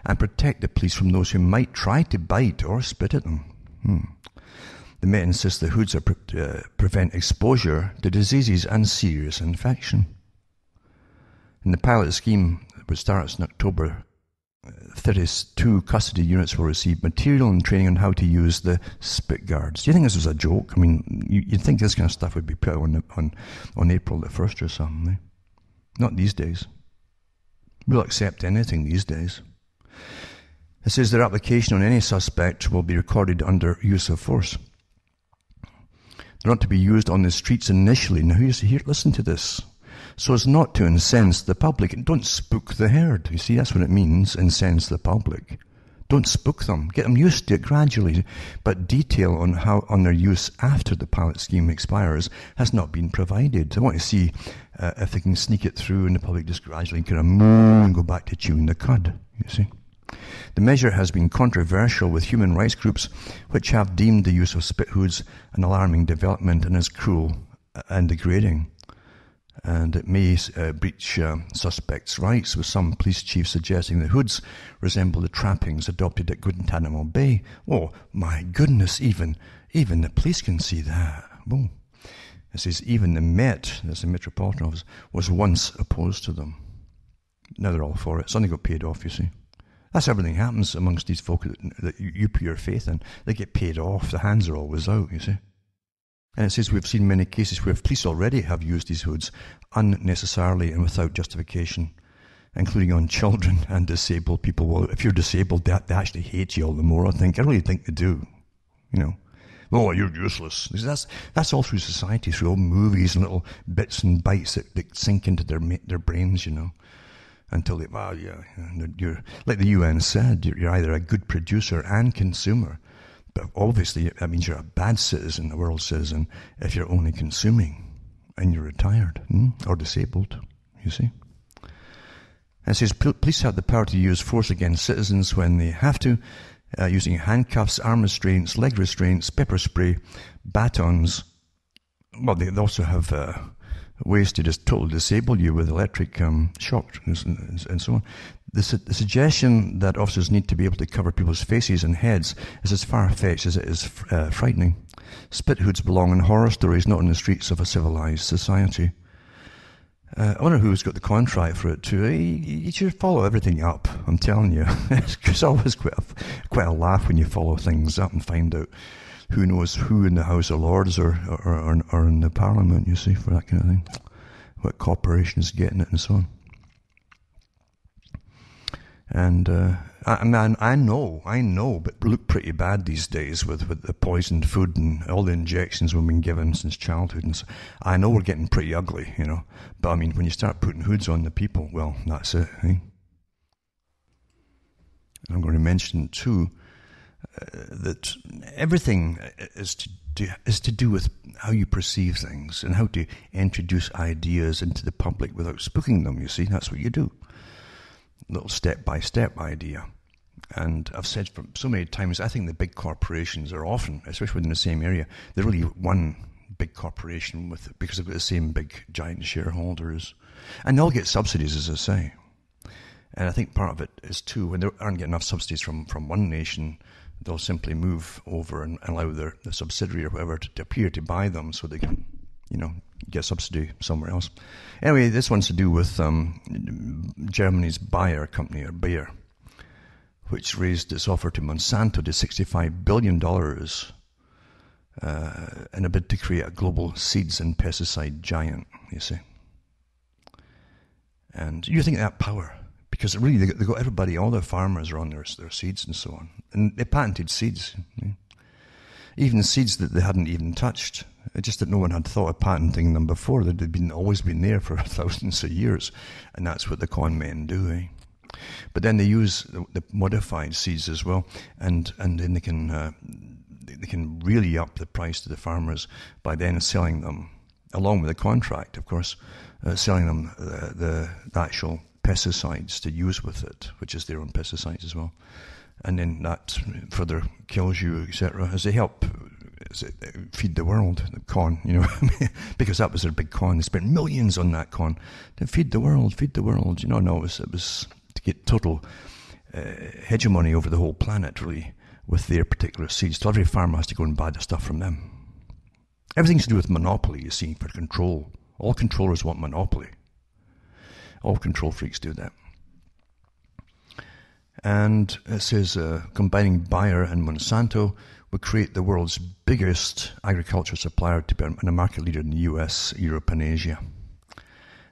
And protect the police from those who might try to bite or spit at them. The Met insists the hoods are prevent exposure to diseases and serious infection. In the pilot scheme, which starts in October, 32 custody units will receive material and training on how to use the spit guards. Do you think this was a joke? I mean, you'd think this kind of stuff would be put on April the 1st or something. Eh? Not these days. We'll accept anything these days. It says their application on any suspect will be recorded under use of force. They're not to be used on the streets initially. Now, here, listen to this. So as not to incense the public. Don't spook the herd. You see, that's what it means, incense the public. Don't spook them. Get them used to it gradually. But detail on their use after the pilot scheme expires has not been provided. They want to see if they can sneak it through and the public just gradually kind of move and go back to chewing the cud, you see. The measure has been controversial with human rights groups which have deemed the use of spit hoods an alarming development and as cruel and degrading. And it may breach suspects' rights, with some police chiefs suggesting the hoods resemble the trappings adopted at Guantanamo Bay. Oh, my goodness, even the police can see that. Oh. It says even the Met, that's the Metropolitan Office, was once opposed to them. Now they're all for it. Suddenly got paid off, you see. That's everything happens amongst these folk that you put your faith in. They get paid off. The hands are always out, you see. And it says we've seen many cases where police already have used these hoods unnecessarily and without justification, including on children and disabled people. Well, if you're disabled, they actually hate you all the more, I think. I really think they do, you know. Oh, you're useless. That's all through society, through all movies and little bits and bites that sink into their brains, until they, well, yeah, you're like the UN said, you're either a good producer and consumer, but obviously that means you're a bad citizen, a world citizen, if you're only consuming and you're retired or disabled. You see. And it says police have the power to use force against citizens when they have to, using handcuffs, arm restraints, leg restraints, pepper spray, batons. Well, they also have ways to just totally disable you with electric shock and so on. The suggestion that officers need to be able to cover people's faces and heads is as far-fetched as it is frightening. Spit hoods belong in horror stories, not in the streets of a civilized society. I wonder who's got the contract for it too. You should follow everything up, I'm telling you. It's always quite a laugh when you follow things up and find out who knows who in the House of Lords or in the Parliament, you see, for that kind of thing. What corporation is getting it and so on. And I know, but look pretty bad these days with the poisoned food and all the injections we've been given since childhood. And so, I know we're getting pretty ugly, But I mean, when you start putting hoods on the people, well, that's it. Eh? I'm going to mention too that everything is to do with how you perceive things and how to introduce ideas into the public without spooking them. You see, that's what you do. Little step-by-step idea. And I've said for so many times, I think the big corporations are often, especially within the same area, they're really one big corporation because they've got the same big giant shareholders. And they'll get subsidies, as I say. And I think part of it is too, when they aren't getting enough subsidies from one nation, they'll simply move over and allow the subsidiary or whatever to appear to buy them so they can, get subsidy somewhere else. Anyway, this one's to do with Germany's Bayer company, or Bayer, which raised its offer to Monsanto to $65 billion in a bid to create a global seeds and pesticide giant, you see. And you think that power, because really they got everybody, all the farmers are on their seeds and so on. And they patented seeds. Even seeds that they hadn't even touched. It's just that no one had thought of patenting them before. They'd always been there for thousands of years. And that's what the con men do, eh? But then they use the modified seeds as well, and then they can really up the price to the farmers by then selling them, along with the contract, of course, selling them the actual pesticides to use with it, which is their own pesticides as well. And then that further kills you, etc., as they help feed the world, the con, because that was their big con. They spent millions on that con to feed the world. No, it was to get total hegemony over the whole planet, really, with their particular seeds. So every farmer has to go and buy the stuff from them. Everything's to do with monopoly, you see, for control. All controllers want monopoly. All control freaks do that. And it says combining Bayer and Monsanto would create the world's biggest agriculture supplier to be a market leader in the US, Europe, and Asia.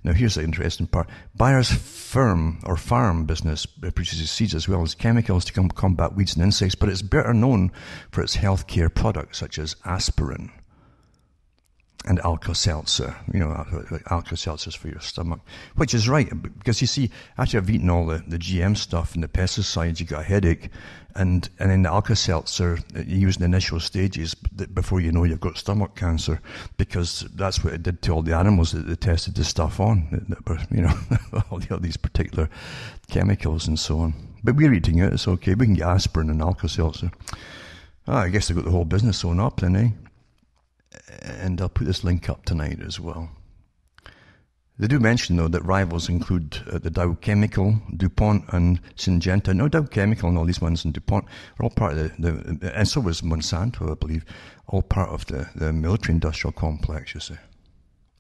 Now here's the interesting part. Bayer's farm business produces seeds as well as chemicals to combat weeds and insects, but it's better known for its healthcare products such as aspirin and Alka-Seltzer, Alka-Seltzer's for your stomach, which is right, because you see, after I've eaten all the GM stuff and the pesticides, you got a headache, and in the Alka-Seltzer, you use the initial stages before you know you've got stomach cancer, because that's what it did to all the animals that they tested the stuff on, all these particular chemicals and so on. But we're eating it, it's okay, we can get aspirin and Alka-Seltzer. I guess they've got the whole business sewn up then, eh? And I'll put this link up tonight as well. They do mention, though, that rivals include the Dow Chemical, DuPont, and Syngenta. No, Dow Chemical and all these ones and DuPont are all part of and so was Monsanto, I believe, all part of the military-industrial complex, you see.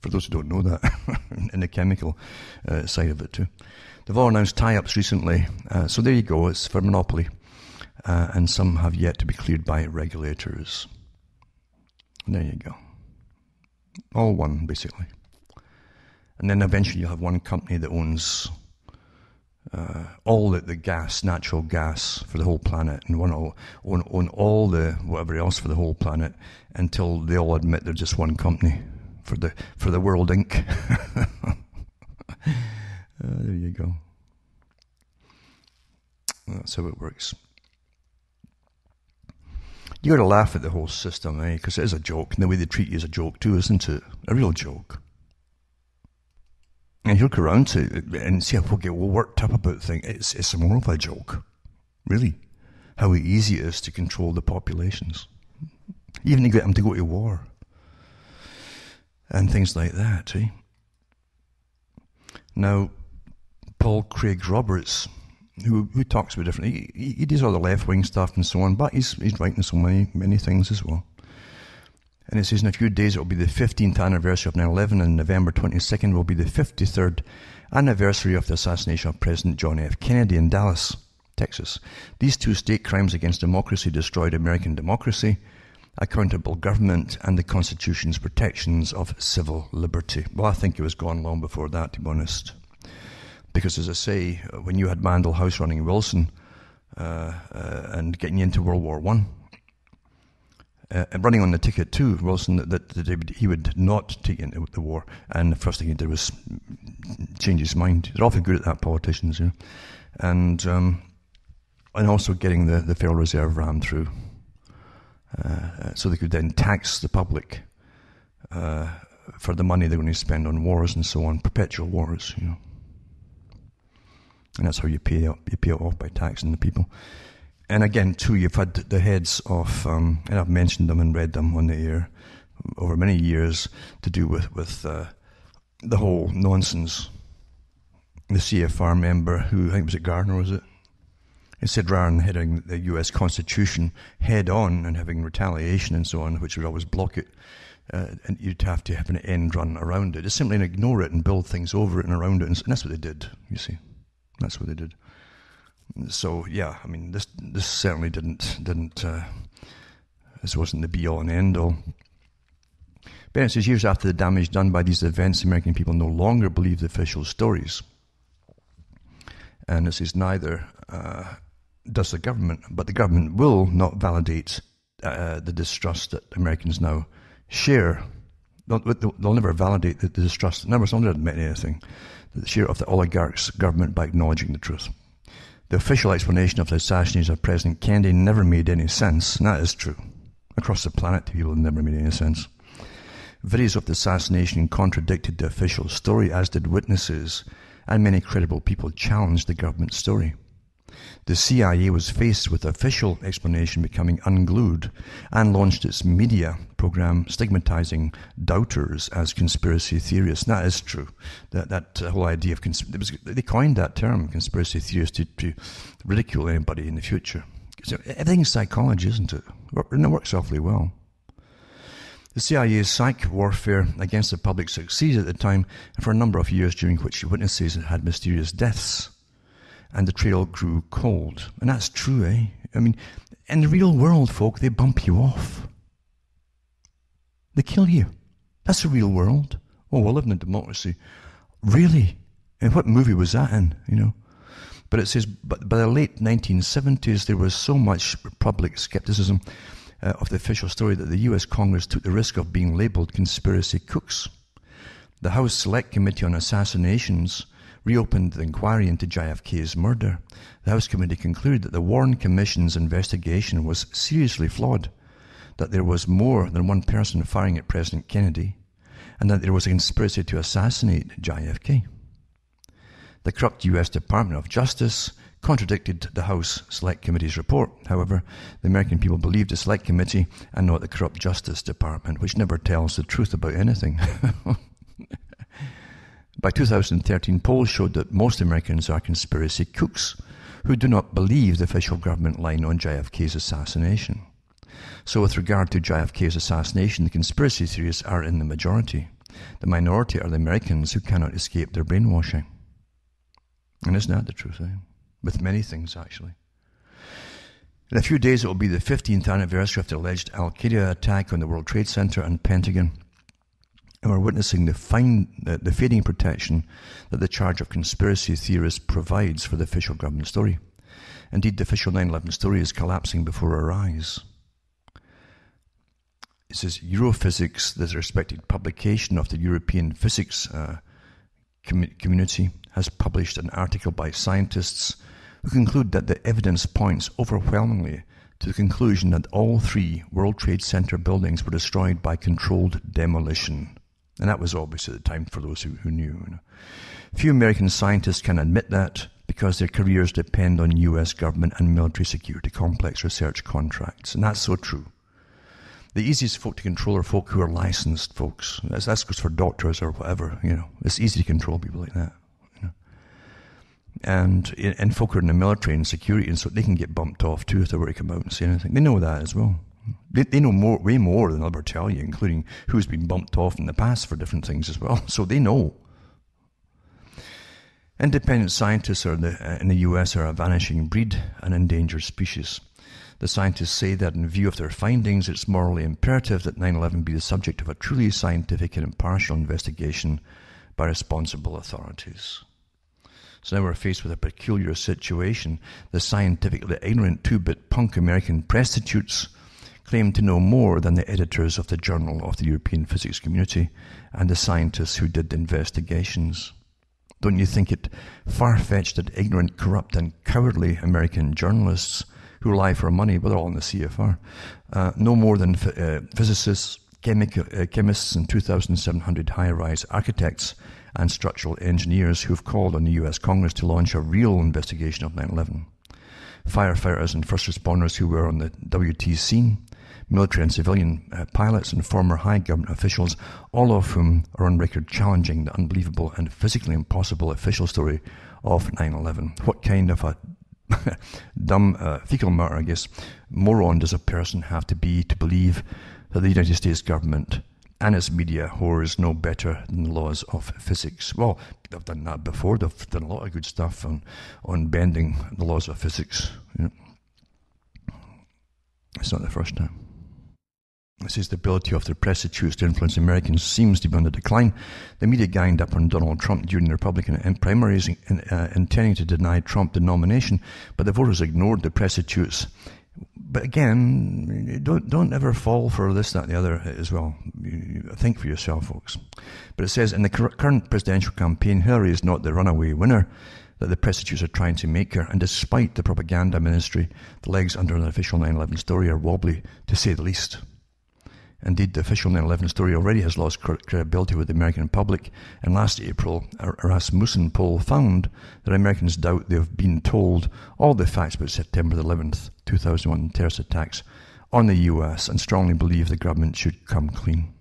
For those who don't know that, in the chemical side of it, too. They've all announced tie-ups recently, so there you go, it's for monopoly. And some have yet to be cleared by regulators. There you go. All one, basically. And then eventually you'll have one company that owns all the gas, natural gas for the whole planet, and own all the whatever else for the whole planet until they all admit they're just one company for the World Inc. There you go. That's how it works. You got to laugh at the whole system, because it is a joke, and the way they treat you is a joke too, isn't it? A real joke. And you'll go around to it and see how people get worked up about things. It's more of a joke, really. How easy it is to control the populations, even to get them to go to war and things like that. Now, Paul Craig Roberts, who talks about different, he does all the left-wing stuff and so on, but he's writing so many things as well. And it says in a few days it will be the 15th anniversary of 9/11, and November 22nd will be the 53rd anniversary of the assassination of President John F. Kennedy in Dallas, Texas. These two state crimes against democracy destroyed American democracy, accountable government, and the Constitution's protections of civil liberty. Well, I think it was gone long before that, to be honest. Because, as I say, when you had Mandel House running Wilson and getting you into World War I, and running on the ticket too, Wilson, that he would not take into the war, and the first thing he did was change his mind. They're awfully good at that, politicians, and also getting the Federal Reserve rammed through, so they could then tax the public for the money they're going to spend on wars and so on, perpetual wars, And that's how you pay it off, by taxing the people. And again, too, you've had the heads of, and I've mentioned them and read them on the air over many years, to do with the whole nonsense. The CFR member, who, I think was it Gardner, was it? He said rather than hitting the US Constitution head on and having retaliation and so on, which would always block it, and you'd have to have an end run around it. Just simply ignore it and build things over it and around it. And that's what they did, you see. That's what they did. So yeah, I mean, this certainly didn't. This wasn't the be all and end all. Bennett says years after the damage done by these events, American people no longer believe the official stories. And this is neither does the government, but the government will not validate the distrust that Americans now share. They'll never validate the distrust. Never admit anything. The share of the oligarchs' government by acknowledging the truth. The official explanation of the assassination of President Kennedy never made any sense, and that is true. Across the planet, people never made any sense. Videos of the assassination contradicted the official story, as did witnesses, and many credible people challenged the government story. The CIA was faced with official explanation becoming unglued and launched its media program stigmatizing doubters as conspiracy theorists. And that is true. That whole idea of they coined that term, conspiracy theorists, to ridicule anybody in the future. So everything's psychology, isn't it? And it works awfully well. The CIA's psych warfare against the public succeeded at the time, and for a number of years during which witnesses had mysterious deaths, and the trail grew cold. And that's true, I mean, in the real world, folk, they bump you off. They kill you. That's the real world. Oh, we're living in democracy. Really? And what movie was that in, But it says, but by the late 1970s, there was so much public skepticism of the official story that the US Congress took the risk of being labeled conspiracy cooks. The House Select Committee on Assassinations reopened the inquiry into JFK's murder. The House Committee concluded that the Warren Commission's investigation was seriously flawed, that there was more than one person firing at President Kennedy, and that there was a conspiracy to assassinate JFK. The corrupt U.S. Department of Justice contradicted the House Select Committee's report. However, the American people believed the Select Committee and not the corrupt Justice Department, which never tells the truth about anything. By 2013, polls showed that most Americans are conspiracy cooks who do not believe the official government line on JFK's assassination. So with regard to JFK's assassination, the conspiracy theorists are in the majority. The minority are the Americans who cannot escape their brainwashing. And isn't that the truth, With many things, actually. In a few days, it will be the 15th anniversary of the alleged Al-Qaeda attack on the World Trade Center and Pentagon. And we're witnessing the fading protection that the charge of conspiracy theorist provides for the official government story. Indeed, the official 9/11 story is collapsing before our eyes. It says Europhysics, the respected publication of the European physics community, has published an article by scientists who conclude that the evidence points overwhelmingly to the conclusion that all 3 World Trade Center buildings were destroyed by controlled demolition. And that was obvious at the time for those who knew. Few American scientists can admit that because their careers depend on US government and military security complex research contracts. And that's so true. The easiest folk to control are folk who are licensed folks. That goes for doctors or whatever, It's easy to control people like that, And folk who are in the military and security, and so they can get bumped off too if they were to come out and say anything. They know that as well. They know way more than I'll ever tell you, including who's been bumped off in the past for different things as well. So they know. Independent scientists in the US are a vanishing breed, an endangered species. The scientists say that in view of their findings, it's morally imperative that 9/11 be the subject of a truly scientific and impartial investigation by responsible authorities. So now we're faced with a peculiar situation. The scientifically ignorant 2-bit punk American prostitutes claim to know more than the editors of the Journal of the European Physics Community and the scientists who did the investigations. Don't you think it far-fetched that ignorant, corrupt, and cowardly American journalists who lie for money, but they're all in the CFR, no more than physicists, chemists, and 2,700 high-rise architects and structural engineers who have called on the US Congress to launch a real investigation of 9/11. Firefighters and first responders who were on the WT scene, military and civilian pilots and former high government officials, all of whom are on record challenging the unbelievable and physically impossible official story of 9/11. What kind of a dumb, fecal matter, I guess, moron does a person have to be to believe that the United States government and its media whores know better than the laws of physics? Well, they've done that before. They've done a lot of good stuff on bending the laws of physics. It's not the first time. It says the ability of the prostitutes to influence Americans seems to be on the decline. The media ganged up on Donald Trump during the Republican primaries, intending to deny Trump the nomination, but the voters ignored the prostitutes. But again, don't ever fall for this, that, and the other as well. Think for yourself, folks. But it says, in the current presidential campaign, Hillary is not the runaway winner that the prostitutes are trying to make her, and despite the propaganda ministry, the legs under an official 9/11 story are wobbly, to say the least. Indeed, the official 9/11 story already has lost credibility with the American public, and last April, a Rasmussen poll found that Americans doubt they've been told all the facts about September 11th, 2001 terrorist attacks on the US, and strongly believe the government should come clean.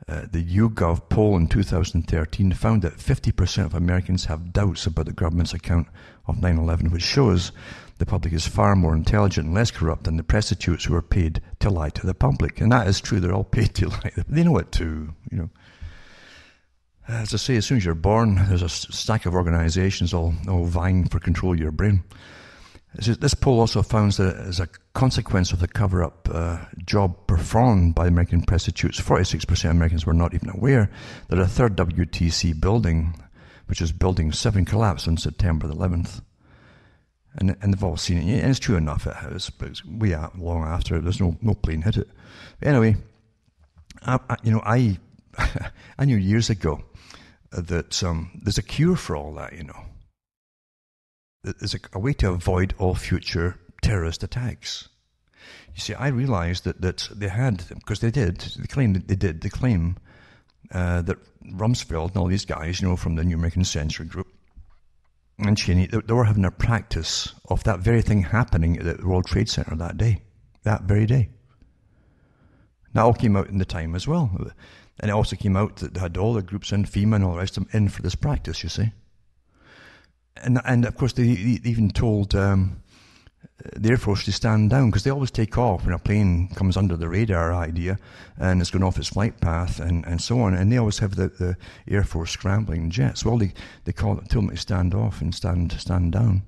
The YouGov poll in 2013 found that 50% of Americans have doubts about the government's account of 9/11, which shows the public is far more intelligent and less corrupt than the prostitutes who are paid to lie to the public. And that is true. They're all paid to lie. They know it too, As I say, as soon as you're born, there's a stack of organizations all vying for control of your brain. This poll also found that as a consequence of the cover-up job performed by American prostitutes, 46% of Americans were not even aware that a third WTC building, which is Building 7, collapsed on September the 11th. And they've all seen it. And it's true enough. It was way out long after. There's no plane hit it. But anyway, I knew years ago that there's a cure for all that, There's a way to avoid all future terrorist attacks. You see, I realized that they had, because they claim that Rumsfeld and all these guys, from the New American Century Group, and Cheney, they were having a practice of that very thing happening at the World Trade Center that very day. That all came out in the time as well. And it also came out that they had all the groups in, FEMA and all the rest of them, in for this practice, you see. And of course, they even told the Air Force to stand down, because they always take off when a plane comes under the radar idea and it's going off its flight path and so on. And they always have the Air Force scrambling jets. Well, they told them to stand off and stand down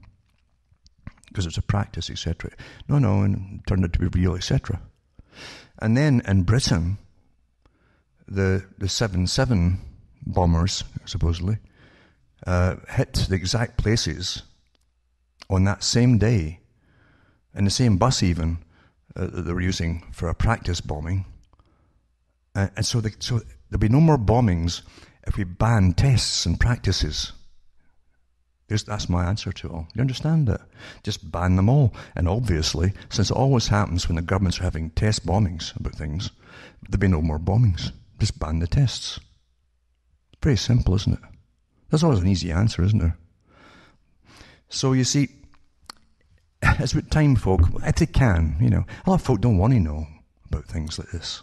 because it's a practice, etc. No, and it turned out to be real, etc. And then in Britain, the 7-7 bombers, supposedly, hit the exact places on that same day, in the same bus even, that they were using for a practice bombing. And so there'll be no more bombings if we ban tests and practices. That's my answer to it all. You understand that? Just ban them all. And obviously, since it always happens when the governments are having test bombings about things, there'll be no more bombings. Just ban the tests. Very simple, isn't it? That's always an easy answer, isn't there? So you see, it's with time, folk, if they can, a lot of folk don't want to know about things like this.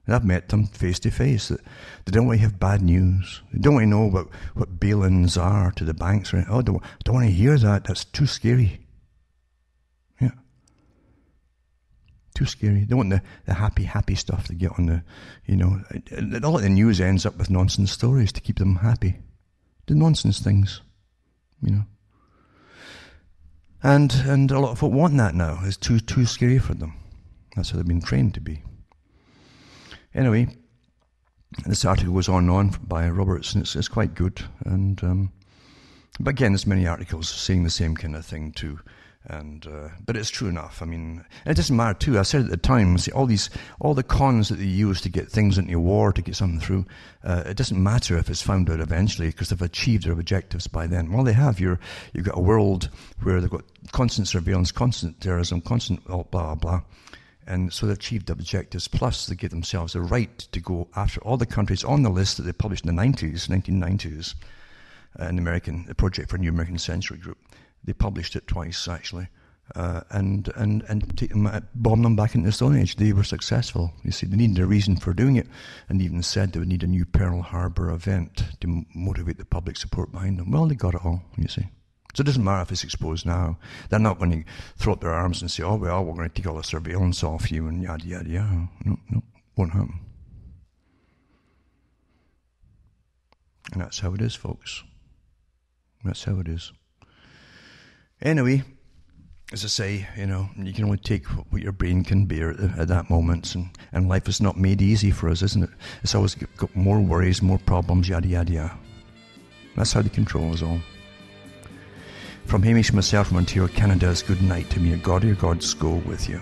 And I've met them face to face that they don't want to have bad news. They don't want to know about what bail-ins are to the banks. Or don't want to hear that. That's too scary. Yeah. Too scary. They don't want the happy stuff to get on the, all the news ends up with nonsense stories to keep them happy. The nonsense things, And a lot of folk want that now. It's too scary for them. That's how they've been trained to be. Anyway, this article goes on and on by Roberts, and it's quite good. But again, there's many articles saying the same kind of thing too. But it's true enough. I mean, it doesn't matter too. I said at the time, see, all the cons that they use to get things into war, to get something through, it doesn't matter if it's found out eventually, because they've achieved their objectives by then. Well, they have. You've got a world where they've got constant surveillance, constant terrorism, constant blah, blah, blah. And so they've achieved the objectives, plus they give themselves a right to go after all the countries on the list that they published in the 1990s, the Project for a New American Century group. They published it twice, actually, and take them, bomb them back into the Stone Age. They were successful. You see, they needed a reason for doing it, and even said they would need a new Pearl Harbor event to motivate the public support behind them. Well, they got it all, you see. So it doesn't matter if it's exposed now. They're not going to throw up their arms and say, oh, well, we're going to take all the surveillance off you and yada, yada, yada. No, won't happen. And that's how it is, folks. That's how it is. Anyway, as I say, you can only take what your brain can bear at that moment. And life is not made easy for us, isn't it? It's always got more worries, more problems, yada, yada, yada. That's how they control us all. From Hamish and myself from Ontario, Canada's good night to me. God or your gods go with you.